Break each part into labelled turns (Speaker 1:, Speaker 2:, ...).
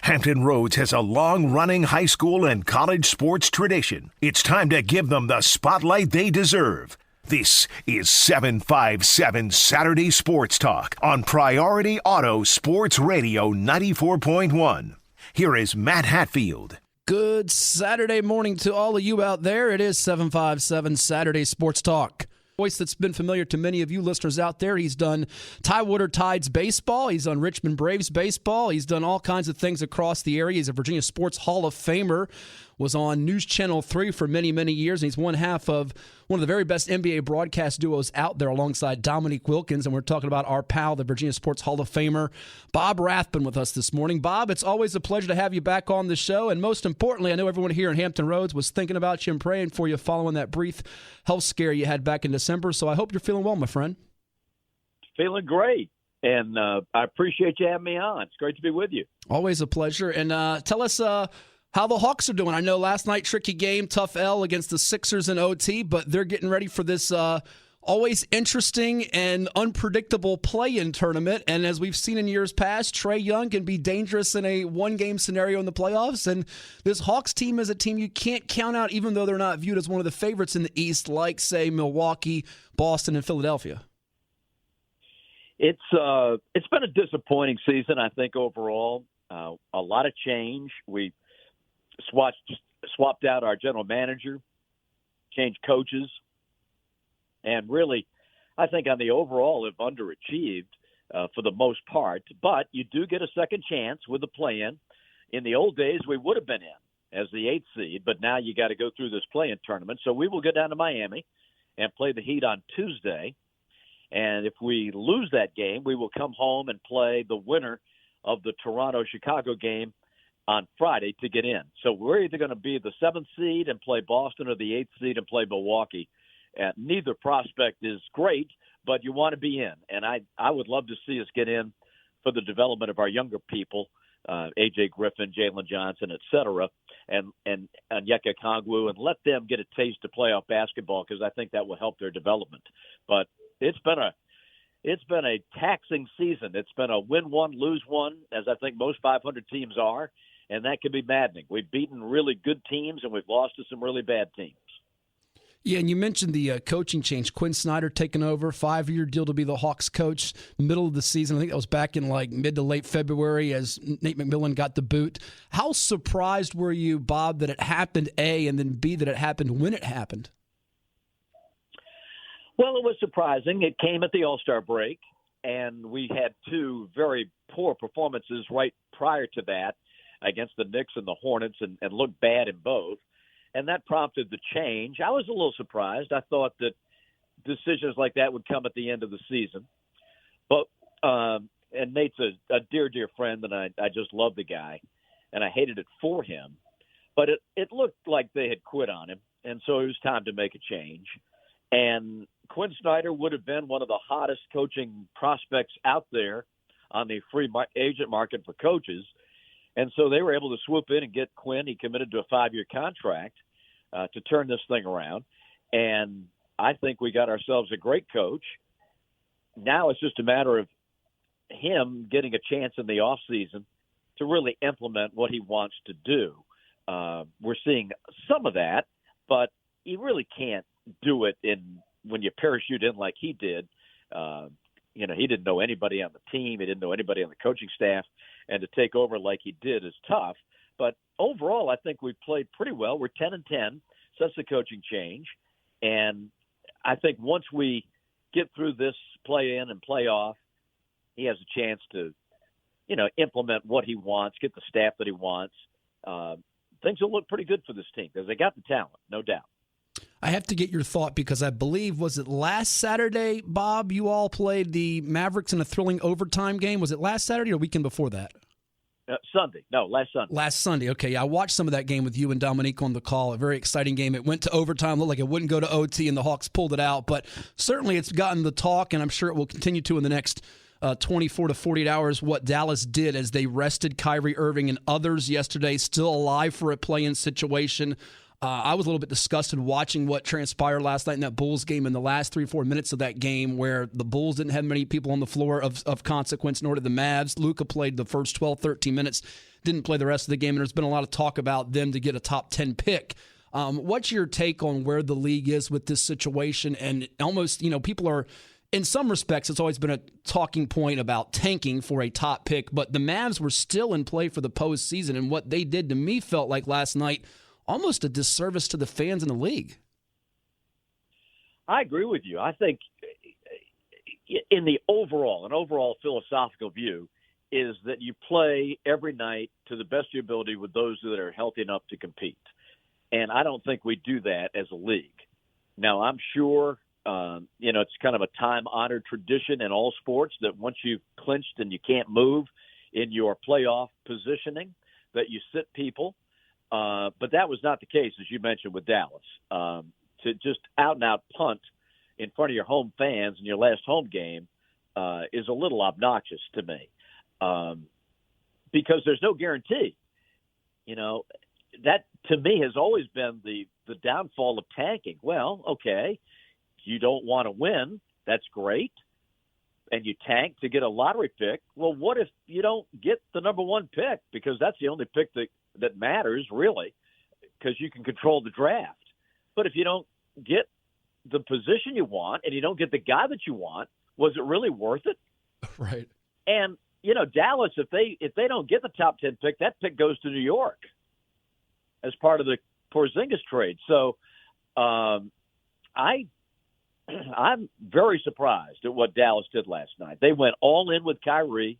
Speaker 1: Hampton Roads has a long-running high school and college sports tradition. It's time to give them the spotlight they deserve. This is 757 Saturday Sports Talk on Priority Auto Sports Radio 94.1. Here is Matt Hatfield.
Speaker 2: Good Saturday morning to all of you out there. It is 757 Saturday Sports Talk. Voice that's been familiar to many of you listeners out there. He's done Tidewater Tides baseball. He's done Richmond Braves baseball. He's done all kinds of things across the area. He's a Virginia Sports Hall of Famer. Was on News Channel 3 for many, many years. And he's one half of one of the very best NBA broadcast duos out there alongside Dominique Wilkins. And we're talking about our pal, the Virginia Sports Hall of Famer, Bob Rathbun, with us this morning. Bob, it's always a pleasure to have you back on the show. And most importantly, I know everyone here in Hampton Roads was thinking about you and praying for you following that brief health scare you had back in December. So I hope you're feeling well, my friend.
Speaker 3: Feeling great. And I appreciate you having me on. It's great to be with you.
Speaker 2: Always a pleasure. And tell us how the Hawks are doing. I know last night, tricky game, tough L against the Sixers in OT, but they're getting ready for this always interesting and unpredictable play-in tournament. And as we've seen in years past, Trae Young can be dangerous in a one-game scenario in the playoffs. And this Hawks team is a team you can't count out, even though they're not viewed as one of the favorites in the East, like, say, Milwaukee, Boston, and Philadelphia.
Speaker 3: It's been a disappointing season, I think, overall. A lot of change. We swapped out our general manager, changed coaches, and really, I think on the overall have underachieved for the most part. But you do get a second chance with the play-in. In the old days, we would have been in as the 8th seed, but now you got to go through this play-in tournament. So we will go down to Miami and play the Heat on Tuesday. And if we lose that game, we will come home and play the winner of the Toronto-Chicago game on Friday to get in. So we're either going to be the 7th seed and play Boston or the 8th seed and play Milwaukee. Neither prospect is great, but you want to be in. And I would love to see us get in for the development of our younger people, A.J. Griffin, Jalen Johnson, et cetera, and Onyeka Okongwu, and let them get a taste of playoff basketball because I think that will help their development. But it's been a taxing season. It's been a win one, lose one, as I think most 500 teams are. And that can be maddening. We've beaten really good teams, and we've lost to some really bad teams.
Speaker 2: Yeah, and you mentioned the coaching change. Quinn Snyder taking over, 5-year deal to be the Hawks coach, middle of the season. I think that was back in like mid to late February as Nate McMillan got the boot. How surprised were you, Bob, that it happened, A, and then B, that it happened when it happened?
Speaker 3: Well, it was surprising. It came at the All-Star break, and we had two very poor performances right prior to that against the Knicks and the Hornets and looked bad in both. And that prompted the change. I was a little surprised. I thought that decisions like that would come at the end of the season. But and Nate's a dear, dear friend, and I just love the guy, and I hated it for him. But it looked like they had quit on him, and so it was time to make a change. And Quinn Snyder would have been one of the hottest coaching prospects out there on the free agent market for coaches. And so they were able to swoop in and get Quinn. He committed to a 5-year contract to turn this thing around. And I think we got ourselves a great coach. Now it's just a matter of him getting a chance in the offseason to really implement what he wants to do. We're seeing some of that, but you really can't do it when you parachute in like he did. He didn't know anybody on the team. He didn't know anybody on the coaching staff. And to take over like he did is tough. But overall, I think we've played pretty well. We're 10-10 since the coaching change. And I think once we get through this play-in and play-off, he has a chance to, implement what he wants, get the staff that he wants. Things will look pretty good for this team because they got the talent, no doubt.
Speaker 2: I have to get your thought because I believe, was it last Saturday, Bob, you all played the Mavericks in a thrilling overtime game? Was it last Saturday or weekend before that?
Speaker 3: Sunday. No, last Sunday.
Speaker 2: Last Sunday. Okay, yeah, I watched some of that game with you and Dominique on the call. A very exciting game. It went to overtime. Looked like it wouldn't go to OT, and the Hawks pulled it out. But certainly it's gotten the talk, and I'm sure it will continue to in the next 24 to 48 hours, what Dallas did as they rested Kyrie Irving and others yesterday, still alive for a play-in situation. I was a little bit disgusted watching what transpired last night in that Bulls game in the last 3-4 minutes of that game where the Bulls didn't have many people on the floor of consequence, nor did the Mavs. Luka played the first 12, 13 minutes. didn't play the rest of the game, and there's been a lot of talk about them to get a top 10 pick. What's your take on where the league is with this situation? And almost, people are, in some respects, it's always been a talking point about tanking for a top pick, but the Mavs were still in play for the postseason, and what they did to me felt like last night almost a disservice to the fans in the league.
Speaker 3: I agree with you. I think in the overall philosophical view is that you play every night to the best of your ability with those that are healthy enough to compete. And I don't think we do that as a league. Now, I'm sure, it's kind of a time-honored tradition in all sports that once you've clinched and you can't move in your playoff positioning, that you sit people. But that was not the case, as you mentioned, with Dallas. To just out-and-out punt in front of your home fans in your last home game is a little obnoxious to me because there's no guarantee. That, to me, has always been the downfall of tanking. Well, okay, you don't want to win. That's great. And you tank to get a lottery pick. Well, what if you don't get the number one pick? Because that's the only pick that matters, really, because you can control the draft. But if you don't get the position you want and you don't get the guy that you want, was it really worth it?
Speaker 2: Right.
Speaker 3: And, Dallas, if they don't get the top 10 pick, that pick goes to New York as part of the Porzingis trade. So I'm very surprised at what Dallas did last night. They went all in with Kyrie.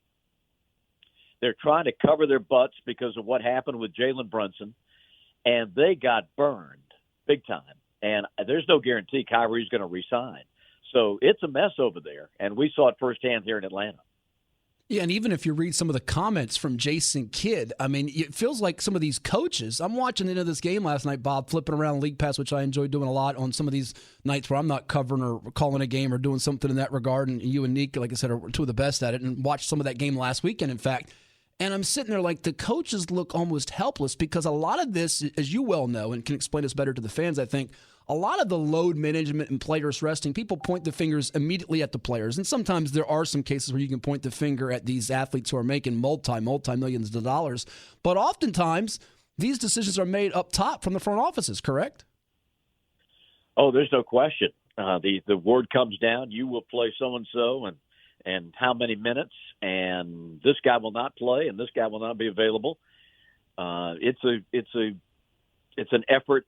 Speaker 3: They're trying to cover their butts because of what happened with Jalen Brunson, and they got burned big time. And there's no guarantee Kyrie's going to re-sign. So it's a mess over there, and we saw it firsthand here in Atlanta.
Speaker 2: Yeah, and even if you read some of the comments from Jason Kidd, I mean, it feels like some of these coaches, I'm watching the end of this game last night, Bob, flipping around League Pass, which I enjoy doing a lot on some of these nights where I'm not covering or calling a game or doing something in that regard, and you and Nick, like I said, are two of the best at it, and watched some of that game last weekend, in fact. And I'm sitting there like the coaches look almost helpless because a lot of this, as you well know, and can explain this better to the fans, I think, a lot of the load management and players resting, people point the fingers immediately at the players. And sometimes there are some cases where you can point the finger at these athletes who are making multi-millions of dollars. But oftentimes, these decisions are made up top from the front offices, correct?
Speaker 3: Oh, there's no question. The word comes down, you will play so-and-so and how many minutes, and this guy will not play, and this guy will not be available. It's an effort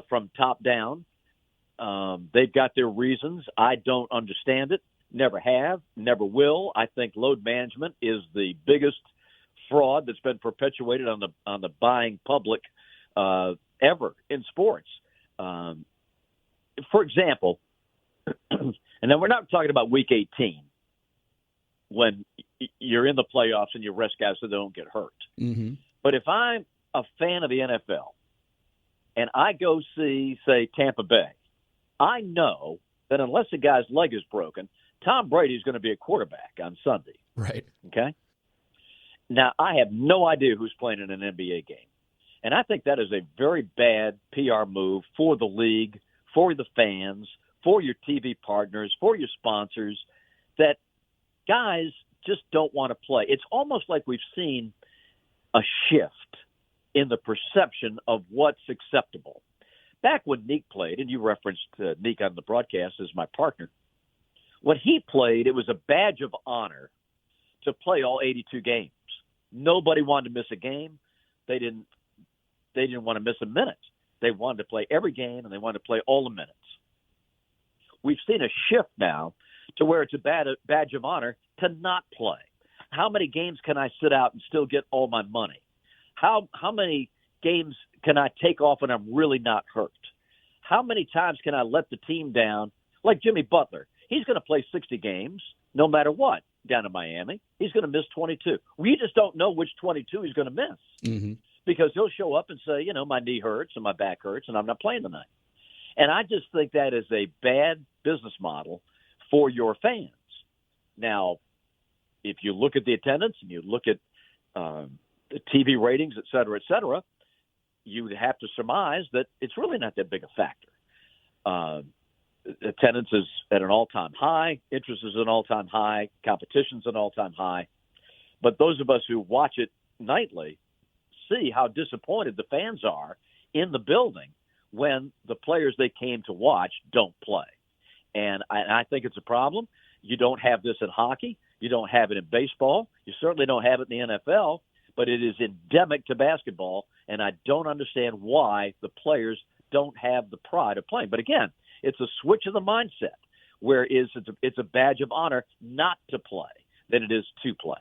Speaker 3: from top down. They've got their reasons. I don't understand it. Never have. Never will. I think load management is the biggest fraud that's been perpetuated on the buying public ever in sports. For example, and then we're not talking about Week 18 when you're in the playoffs and you rest guys so they don't get hurt.
Speaker 2: Mm-hmm.
Speaker 3: But if I'm a fan of the NFL, and I go see, say, Tampa Bay, I know that unless a guy's leg is broken, Tom Brady's going to be a quarterback on Sunday.
Speaker 2: Right.
Speaker 3: Okay? Now, I have no idea who's playing in an NBA game. And I think that is a very bad PR move for the league, for the fans, for your TV partners, for your sponsors, that guys just don't want to play. It's almost like we've seen a shift in the perception of what's acceptable. Back when Neek played, and you referenced Neek on the broadcast as my partner, when he played, it was a badge of honor to play all 82 games. Nobody wanted to miss a game. They didn't want to miss a minute. They wanted to play every game, and they wanted to play all the minutes. We've seen a shift now to where it's a badge of honor to not play. How many games can I sit out and still get all my money? How many games can I take off when I'm really not hurt? How many times can I let the team down? Like Jimmy Butler, he's going to play 60 games no matter what down in Miami. He's going to miss 22. We just don't know which 22 he's going to miss
Speaker 2: Mm-hmm.
Speaker 3: because he'll show up and say, my knee hurts and my back hurts and I'm not playing tonight. And I just think that is a bad business model for your fans. Now, if you look at the attendance and you look at the TV ratings, et cetera, you have to surmise that it's really not that big a factor. Attendance is at an all-time high. Interest is at an all-time high. Competition's at an all-time high. But those of us who watch it nightly, see how disappointed the fans are in the building when the players they came to watch don't play. And I think it's a problem. You don't have this in hockey. You don't have it in baseball. You certainly don't have it in the NFL, but it is endemic to basketball, and I don't understand why the players don't have the pride of playing. But again, it's a switch of the mindset, where it's a badge of honor not to play than it is to play.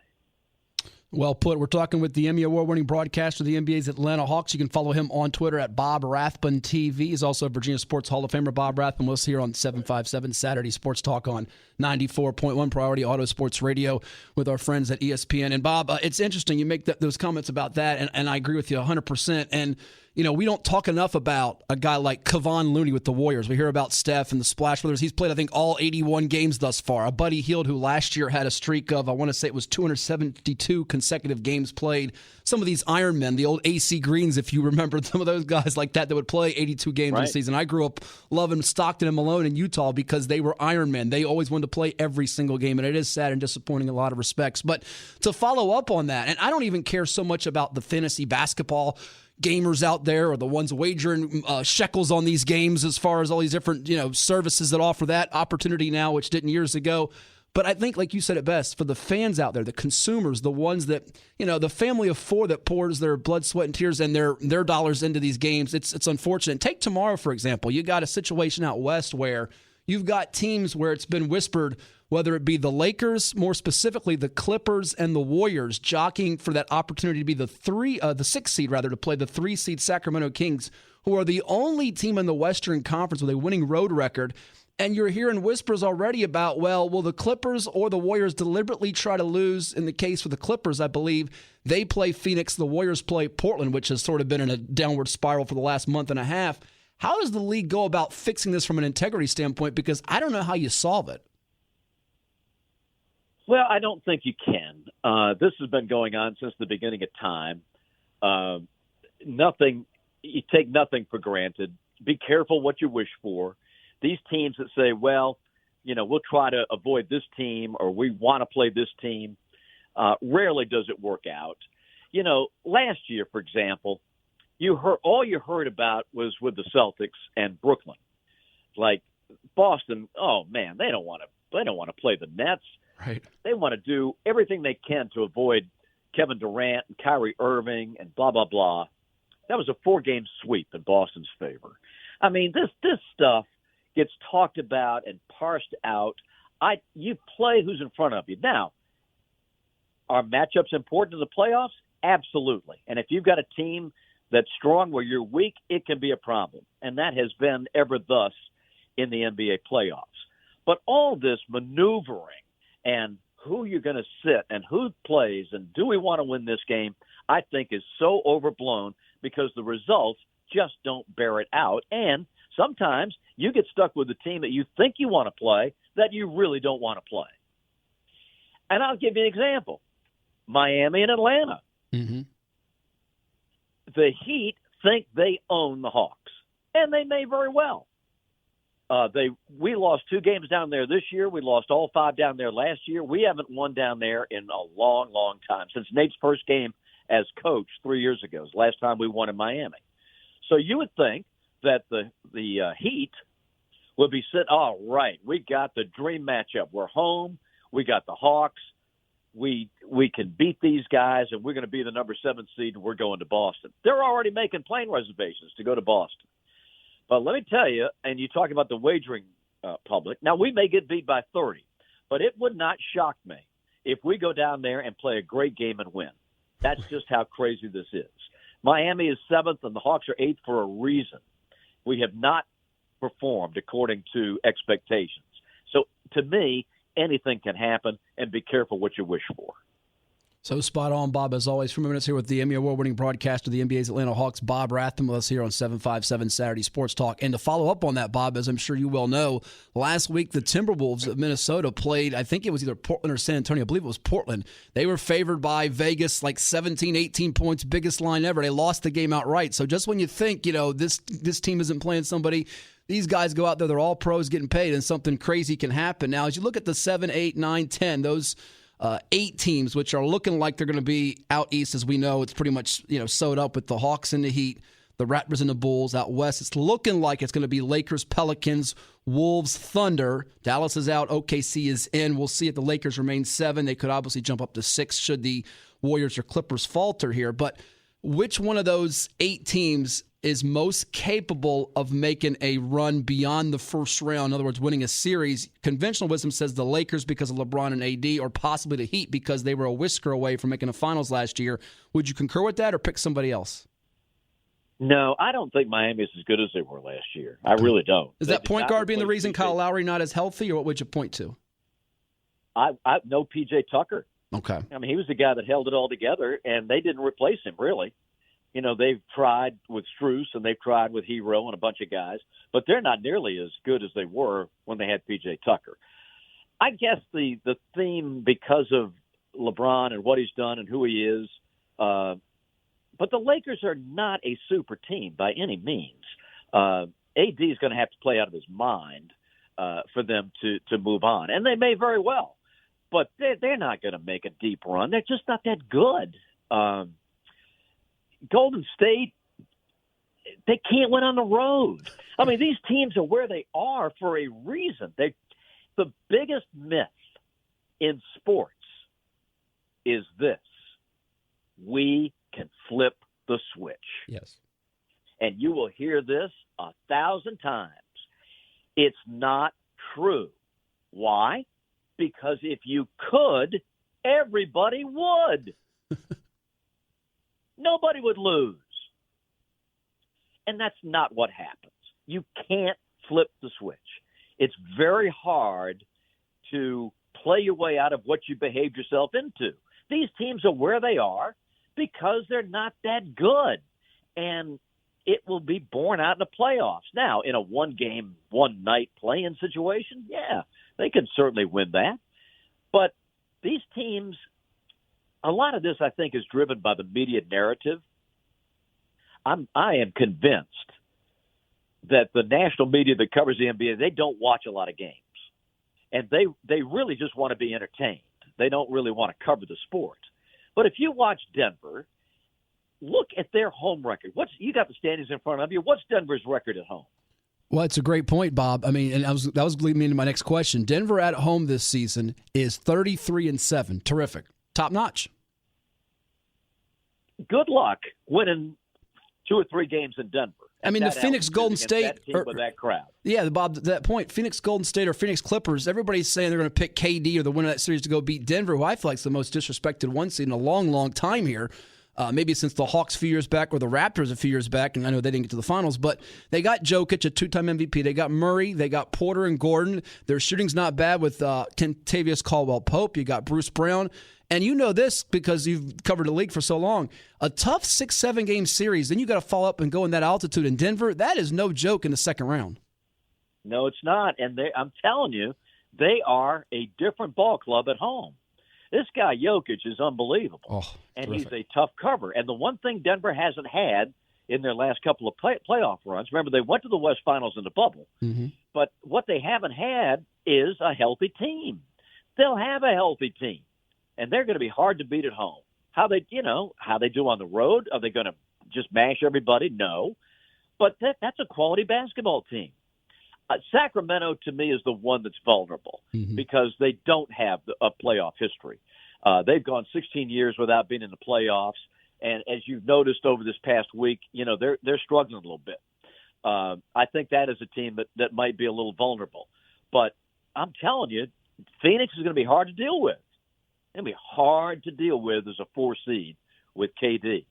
Speaker 2: Well put. We're talking with the Emmy Award-winning broadcaster of the NBA's Atlanta Hawks. You can follow him on Twitter at Bob Rathbun TV. He's also a Virginia Sports Hall of Famer. Bob Rathbun was here on 757 Saturday Sports Talk on 94.1 Priority Auto Sports Radio with our friends at ESPN. And Bob, it's interesting you make those comments about that, and I agree with you 100%. And we don't talk enough about a guy like Kevon Looney with the Warriors. We hear about Steph and the Splash Brothers. He's played, I think, all 81 games thus far. A Buddy Hield who last year had a streak of, I want to say it was 272 consecutive games played. Some of these Iron Men, the old AC Greens, if you remember, some of those guys like that would play 82 games in a season. I grew up loving Stockton and Malone in Utah because they were Iron Men. They always wanted to play every single game, and it is sad and disappointing in a lot of respects. But to follow up on that, and I don't even care so much about the fantasy basketball gamers out there or the ones wagering shekels on these games as far as all these different services that offer that opportunity now, which didn't years ago. But I think, like you said it best, for the fans out there, the consumers, the ones that, the family of four that pours their blood, sweat, and tears and their dollars into these games, it's unfortunate. Take tomorrow, for example. You got a situation out west where you've got teams where it's been whispered, whether it be the Lakers, more specifically the Clippers and the Warriors, jockeying for that opportunity to be the sixth seed, to play the 3-seed Sacramento Kings, who are the only team in the Western Conference with a winning road record. And you're hearing whispers already about, well, will the Clippers or the Warriors deliberately try to lose? In the case for the Clippers, I believe they play Phoenix, the Warriors play Portland, which has sort of been in a downward spiral for the last month and a half. How does the league go about fixing this from an integrity standpoint? Because I don't know how you solve it.
Speaker 3: Well, I don't think you can. This has been going on since the beginning of time. You take nothing for granted. Be careful what you wish for. These teams that say, well, we'll try to avoid this team or we want to play this team, rarely does it work out. Last year, for example, all you heard about was with the Celtics and Brooklyn. Like Boston, oh man, they don't want to play the Nets.
Speaker 2: Right.
Speaker 3: They want to do everything they can to avoid Kevin Durant and Kyrie Irving and blah, blah, blah. That was a 4-game sweep in Boston's favor. I mean, this stuff gets talked about and parsed out. You play who's in front of you. Now, are matchups important in the playoffs? Absolutely. And if you've got a team that's strong where you're weak, it can be a problem. And that has been ever thus in the NBA playoffs. But all this maneuvering and who you're going to sit and who plays and do we want to win this game, I think is so overblown because the results just don't bear it out. And sometimes you get stuck with a team that you think you want to play that you really don't want to play. And I'll give you an example. Miami and Atlanta.
Speaker 2: Mm-hmm.
Speaker 3: The Heat think they own the Hawks, and they may very well. We lost 2 games down there this year. We lost all 5 down there last year. We haven't won down there in a long, long time. Since Nate's first game as coach 3 years ago. It was the last time we won in Miami. So you would think that the Heat would be sitting, all right, we got the dream matchup. We're home. We got the Hawks. We can beat these guys, and we're going to be the number 7 seed, and we're going to Boston. They're already making plane reservations to go to Boston. But let me tell you, and you talk about the wagering public, now we may get beat by 30, but it would not shock me if we go down there and play a great game and win. That's just how crazy this is. Miami is 7th, and the Hawks are 8th for a reason. We have not performed according to expectations. So, to me, anything can happen, and be careful what you wish for.
Speaker 2: So spot on, Bob, as always. 4 minutes here with the Emmy Award-winning broadcaster of the NBA's Atlanta Hawks, Bob Rathbun, with us here on 757 Saturday Sports Talk. And to follow up on that, Bob, as I'm sure you well know, last week the Timberwolves of Minnesota played, I think it was either Portland or San Antonio. I believe it was Portland. They were favored by Vegas, like 17, 18 points, biggest line ever. They lost the game outright. So just when you think, this team isn't playing somebody, these guys go out there, they're all pros getting paid, and something crazy can happen. Now, as you look at the 7, 8, 9, 10, those 8 teams, which are looking like they're going to be out east. As we know, it's pretty much sewed up with the Hawks and the Heat, the Rathbun and the Bulls. Out west, it's looking like it's going to be Lakers, Pelicans, Wolves, Thunder. Dallas is out. OKC is in. We'll see if the Lakers remain 7. They could obviously jump up to 6 should the Warriors or Clippers falter here. But which one of those 8 teams is most capable of making a run beyond the first round? In other words, winning a series. Conventional wisdom says the Lakers because of LeBron and AD, or possibly the Heat because they were a whisker away from making the finals last year. Would you concur with that or pick somebody else?
Speaker 3: No, I don't think Miami is as good as they were last year. I really don't.
Speaker 2: Is that point guard being the reason Kyle Lowry not as healthy, or what would you point to?
Speaker 3: I know P.J. Tucker.
Speaker 2: Okay.
Speaker 3: I mean, he was the guy that held it all together, and they didn't replace him, really. They've tried with Strus and they've tried with Hero and a bunch of guys, but they're not nearly as good as they were when they had P.J. Tucker. I guess the theme, because of LeBron and what he's done and who he is, but the Lakers are not a super team by any means. AD is going to have to play out of his mind for them to move on, and they may very well, but they're not going to make a deep run. They're just not that good. Golden State, they can't win on the road. I mean, these teams are where they are for a reason. The biggest myth in sports is this: we can flip the switch.
Speaker 2: Yes.
Speaker 3: And you will hear this 1,000 times. It's not true. Why? Because if you could, everybody would. Nobody would lose. And that's not what happens. You can't flip the switch. It's very hard to play your way out of what you behaved yourself into. These teams are where they are because they're not that good. And it will be borne out in the playoffs. Now, in a one-game, one-night play-in situation, yeah, they can certainly win that. But these teams, a lot of this, I think, is driven by the media narrative. I am convinced that the national media that covers the NBA, they don't watch a lot of games. And they really just want to be entertained. They don't really want to cover the sport. But if you watch Denver, look at their home record. You got the standings in front of you. What's Denver's record at home?
Speaker 2: Well, it's a great point, Bob. I mean, and that was leading me into my next question. Denver at home this season is 33-7. Terrific. Top notch.
Speaker 3: Good luck winning 2 or 3 games in Denver.
Speaker 2: I mean, the Phoenix Golden State
Speaker 3: with that crowd.
Speaker 2: Yeah, Bob, that point, Phoenix Golden State or Phoenix Clippers, everybody's saying they're going to pick KD or the winner of that series to go beat Denver, who I feel like is the most disrespected one seed in a long, long time here. Maybe since the Hawks a few years back or the Raptors a few years back, and I know they didn't get to the finals, but they got Jokic, a 2-time MVP. They got Murray. They got Porter and Gordon. Their shooting's not bad with Kentavious Caldwell-Pope. You got Bruce Brown. And you know this because you've covered the league for so long. A tough 6-7 game series, then you got to follow up and go in that altitude in Denver. That is no joke in the second round.
Speaker 3: No, it's not. And I'm telling you, they are a different ball club at home. This guy Jokic is unbelievable, and
Speaker 2: terrific.
Speaker 3: He's a tough cover. And the one thing Denver hasn't had in their last couple of playoff runs, remember they went to the West Finals in the bubble, but what they haven't had is a healthy team. They'll have a healthy team, and they're going to be hard to beat at home. How they do on the road? Are they going to just mash everybody? No, but that's a quality basketball team. Sacramento, to me, is the one that's vulnerable because they don't have a playoff history. They've gone 16 years without being in the playoffs, and as you've noticed over this past week, they're struggling a little bit. I think that is a team that might be a little vulnerable. But I'm telling you, Phoenix is going to be hard to deal with. It's going to be hard to deal with as a 4 seed with KD.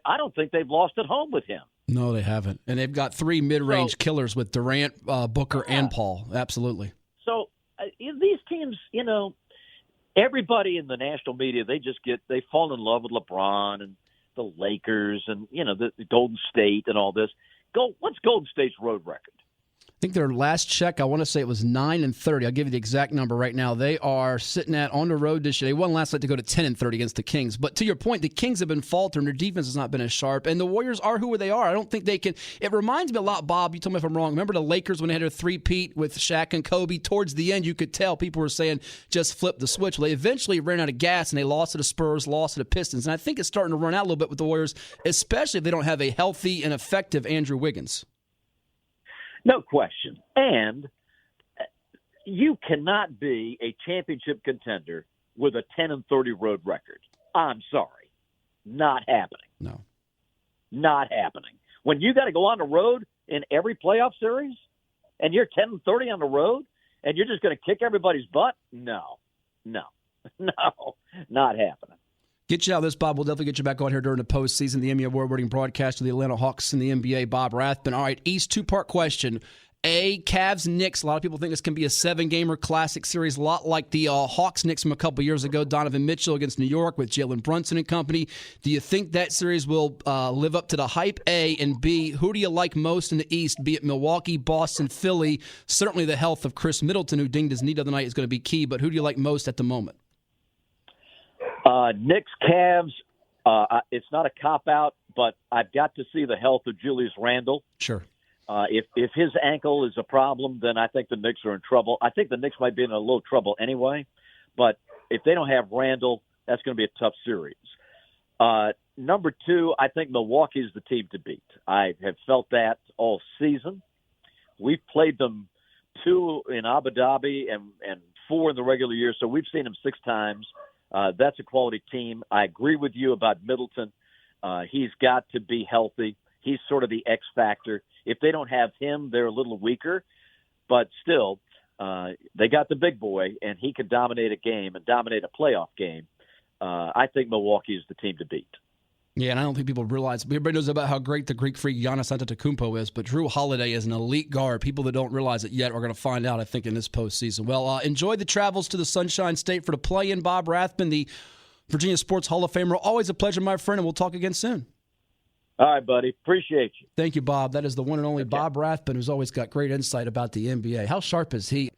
Speaker 3: I don't think they've lost at home with him.
Speaker 2: No, they haven't. And they've got 3 mid-range killers with Durant, Booker, and Paul. Absolutely.
Speaker 3: So these teams, everybody in the national media, they fall in love with LeBron and the Lakers and, the Golden State and all this. What's Golden State's road record?
Speaker 2: think their last check, I want to say it was 9-30. I'll give you the exact number right now. They are sitting at on the road this year. They won last night to go to 10-30 against the Kings. But to your point, the Kings have been faltering. Their defense has not been as sharp. And the Warriors are who they are. I don't think they can. It reminds me a lot, Bob. You tell me if I'm wrong. Remember the Lakers when they had a three-peat with Shaq and Kobe? Towards the end, you could tell people were saying just flip the switch. Well, they eventually ran out of gas and they lost to the Spurs, lost to the Pistons. And I think it's starting to run out a little bit with the Warriors, especially if they don't have a healthy and effective Andrew Wiggins.
Speaker 3: No question. And you cannot be a championship contender with a 10-30 road record. I'm sorry. Not happening.
Speaker 2: No.
Speaker 3: Not happening. When you got to go on the road in every playoff series and you're 10-30 on the road and you're just going to kick everybody's butt? No. Not happening.
Speaker 2: Get you out of this, Bob. We'll definitely get you back on here during the postseason. The Emmy Award-winning broadcaster of the Atlanta Hawks and the NBA, Bob Rathbun. All right, East, two-part question. A, Cavs, Knicks. A lot of people think this can be a 7-gamer classic series, a lot like the Hawks-Knicks from a couple years ago. Donovan Mitchell against New York with Jalen Brunson and company. Do you think that series will live up to the hype, A? And B, who do you like most in the East, be it Milwaukee, Boston, Philly? Certainly the health of Chris Middleton, who dinged his knee the other night, is going to be key. But who do you like most at the moment?
Speaker 3: Knicks, Cavs, it's not a cop-out, but I've got to see the health of Julius Randle.
Speaker 2: Sure.
Speaker 3: If his ankle is a problem, then I think the Knicks are in trouble. I think the Knicks might be in a little trouble anyway, but if they don't have Randle, that's going to be a tough series. Number 2, I think Milwaukee is the team to beat. I have felt that all season. We've played them 2 in Abu Dhabi and 4 in the regular year, so we've seen them 6 times. That's a quality team. I agree with you about Middleton. He's got to be healthy. He's sort of the X factor. If they don't have him, they're a little weaker. But still, they got the big boy, and he can dominate a game and dominate a playoff game. I think Milwaukee is the team to beat.
Speaker 2: Yeah, and I don't think people realize. Everybody knows about how great the Greek freak Giannis Antetokounmpo is, but Drew Holiday is an elite guard. People that don't realize it yet are going to find out, I think, in this postseason. Well, enjoy the travels to the Sunshine State for the play-in. Bob Rathbun, the Virginia Sports Hall of Famer. Always a pleasure, my friend, and we'll talk again soon.
Speaker 3: All right, buddy. Appreciate you.
Speaker 2: Thank you, Bob. That is the one and only Bob Rathbun, who's always got great insight about the NBA. How sharp is he?